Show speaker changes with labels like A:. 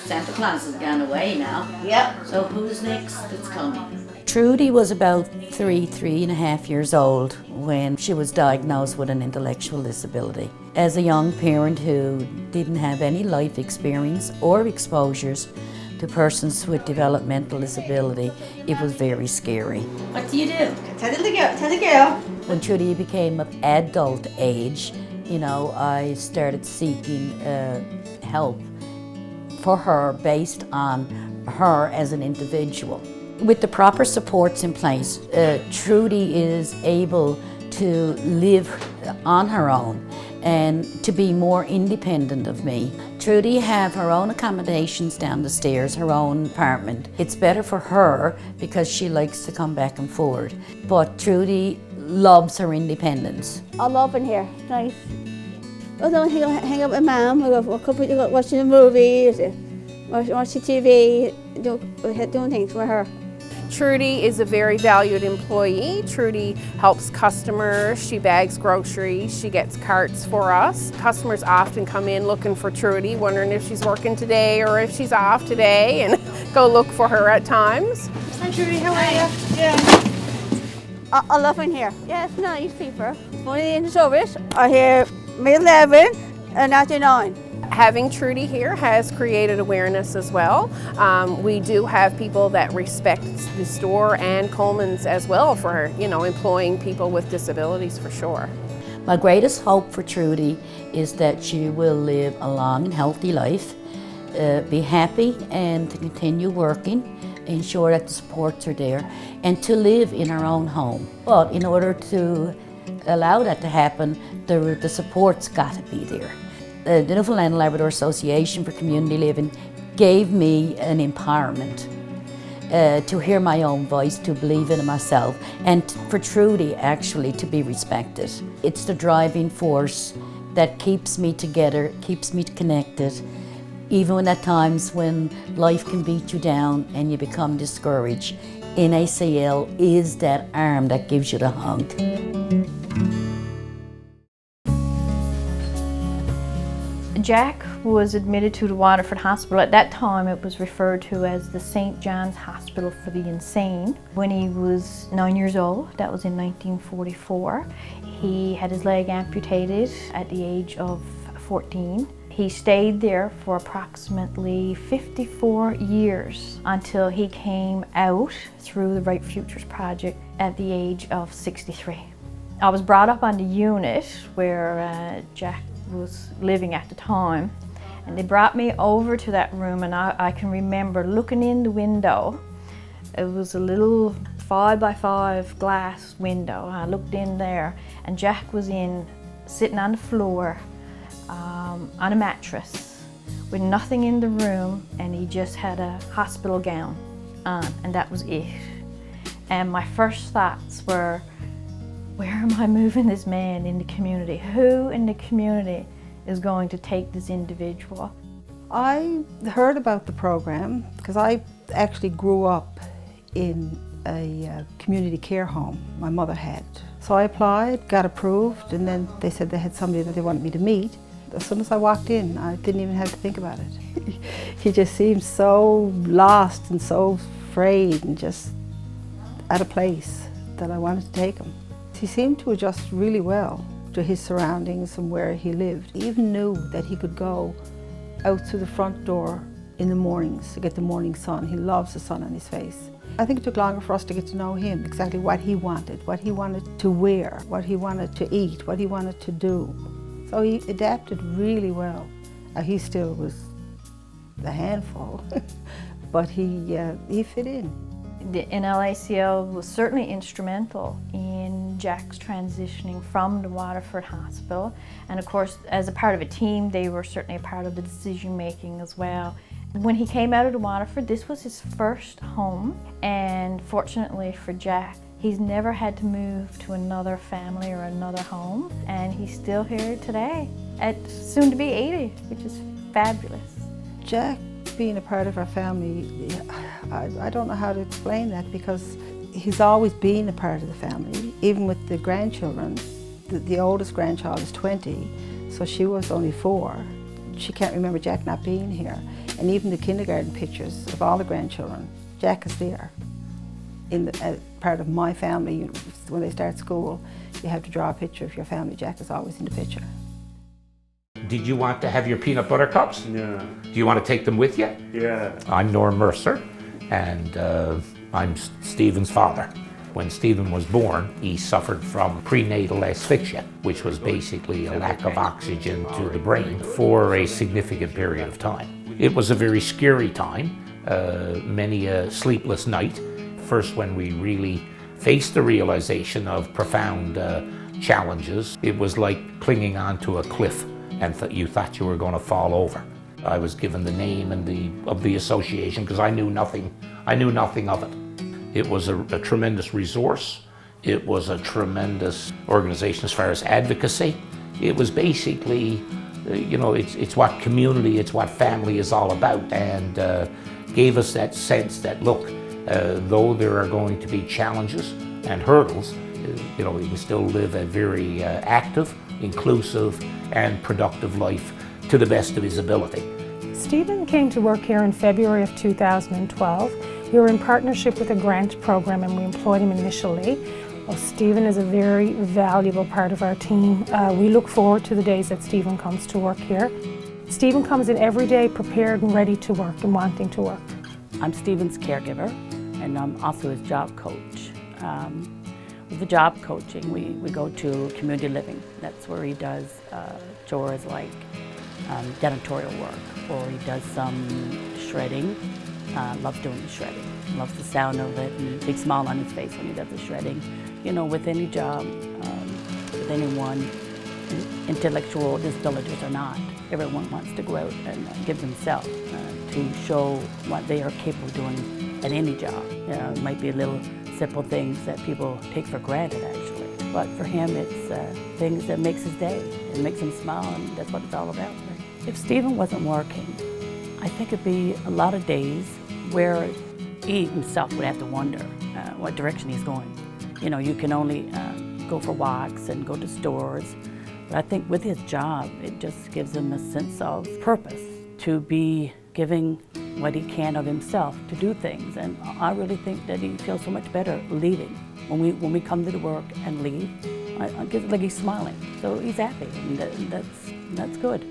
A: Santa Claus has gone away now.
B: Yep.
A: So who's next that's coming?
C: Trudy was about 3.5 years old when she was diagnosed with an intellectual disability. As a young parent who didn't have any life experience or exposures to persons with developmental disability, it was very scary.
A: What do you do?
B: Tell the girl.
C: When Trudy became of adult age, I started seeking help for her based on her as an individual. With the proper supports in place, Trudy is able to live on her own and to be more independent of me. Trudy have her own accommodations down the stairs, her own apartment. It's better for her because she likes to come back and forward. But Trudy loves her independence.
D: I love in here, it's nice. I don't hang out with Mum, we go watching the movies, watching TV, doing things with her.
E: Trudy is a very valued employee. Trudy helps customers, she bags groceries, she gets carts for us. Customers often come in looking for Trudy, wondering if she's working today or if she's off today, and go look for her at times.
B: Hi Trudy, how are you?
D: Yeah. I love in here. Yeah, it's nice people. When in the service, I hear May 11 and 99.
E: Having Trudy here has created awareness as well. We do have people that respect the store and Coleman's as well for, employing people with disabilities for sure.
C: My greatest hope for Trudy is that she will live a long and healthy life, be happy and to continue working, ensure that the supports are there, and to live in her own home. But in order to allow that to happen, the support's got to be there. The Newfoundland and Labrador Association for Community Living gave me an empowerment to hear my own voice, to believe in myself, and for Trudy actually to be respected. It's the driving force that keeps me together, keeps me connected, even at times when life can beat you down and you become discouraged. NACL is that arm that gives you the hug.
F: Jack was admitted to the Waterford Hospital. At that time it was referred to as the St. John's Hospital for the Insane. When he was 9 years old, that was in 1944, he had his leg amputated at the age of 14. He stayed there for approximately 54 years until he came out through the Right Futures Project at the age of 63. I was brought up on the unit where Jack was living at the time, and they brought me over to that room, and I can remember looking in the window. It was a little 5x5 glass window. I looked in there and Jack was sitting on the floor on a mattress with nothing in the room, and he just had a hospital gown on, and that was it. And my first thoughts were, where am I moving this man in the community? Who in the community is going to take this individual?
G: I heard about the program because I actually grew up in a community care home my mother had. So I applied, got approved, and then they said they had somebody that they wanted me to meet. As soon as I walked in, I didn't even have to think about it. He just seemed so lost and so afraid and just at a place that I wanted to take him. He seemed to adjust really well to his surroundings and where he lived. He even knew that he could go out through the front door in the mornings to get the morning sun. He loves the sun on his face. I think it took longer for us to get to know him, exactly what he wanted to wear, what he wanted to eat, what he wanted to do. So he adapted really well. He still was a handful, but he fit in.
F: The NLACL was certainly instrumental in Jack's transitioning from the Waterford Hospital, and of course as a part of a team they were certainly a part of the decision making as well. When he came out of the Waterford, this was his first home, and fortunately for Jack, he's never had to move to another family or another home, and he's still here today at soon to be 80, which is fabulous.
G: Jack being a part of our family, I don't know how to explain that, because he's always been a part of the family, even with the grandchildren. The oldest grandchild is 20, so she was only 4. She can't remember Jack not being here. And even the kindergarten pictures of all the grandchildren, Jack is there. In the, part of my family, when they start school, you have to draw a picture of your family. Jack is always in the picture.
H: Did you want to have your peanut butter cups?
I: Yeah.
H: Do you want to take them with you?
I: Yeah.
H: I'm Norm Mercer, and I'm Stephen's father. When Stephen was born, he suffered from prenatal asphyxia, which was basically a lack of oxygen to the brain for a significant period of time. It was a very scary time, many a sleepless night. First, when we really faced the realization of profound challenges, it was like clinging onto a cliff and you thought you were going to fall over. I was given the name and of the association because I knew nothing of it. It was a tremendous resource. It was a tremendous organization as far as advocacy. It was basically, you know, it's what community, it's what family is all about, and gave us that sense that, look, though there are going to be challenges and hurdles, you know, we can still live a very active, inclusive, and productive life to the best of his ability.
J: Stephen came to work here in February of 2012. We were in partnership with a grant program and we employed him initially. Well, Stephen is a very valuable part of our team. We look forward to the days that Stephen comes to work here. Stephen comes in every day prepared and ready to work and wanting to work.
C: I'm Stephen's caregiver, and I'm also his job coach. With the job coaching, we go to community living. That's where he does chores like janitorial work, or he does some shredding. Loves doing the shredding, loves the sound of it, and a big smile on his face when he does the shredding. You know, with any job, with anyone, intellectual disabilities or not, everyone wants to go out and give themselves to show what they are capable of doing at any job. You know, it might be little simple things that people take for granted, actually. But for him, it's things that makes his day. It makes him smile, and that's what it's all about. If Stephen wasn't working, I think it'd be a lot of days where he himself would have to wonder what direction he's going. You know, you can only go for walks and go to stores. But I think with his job, it just gives him a sense of purpose to be giving what he can of himself to do things. And I really think that he feels so much better leaving. When we come to the work and leave, I get like he's smiling. So he's happy, and that's good.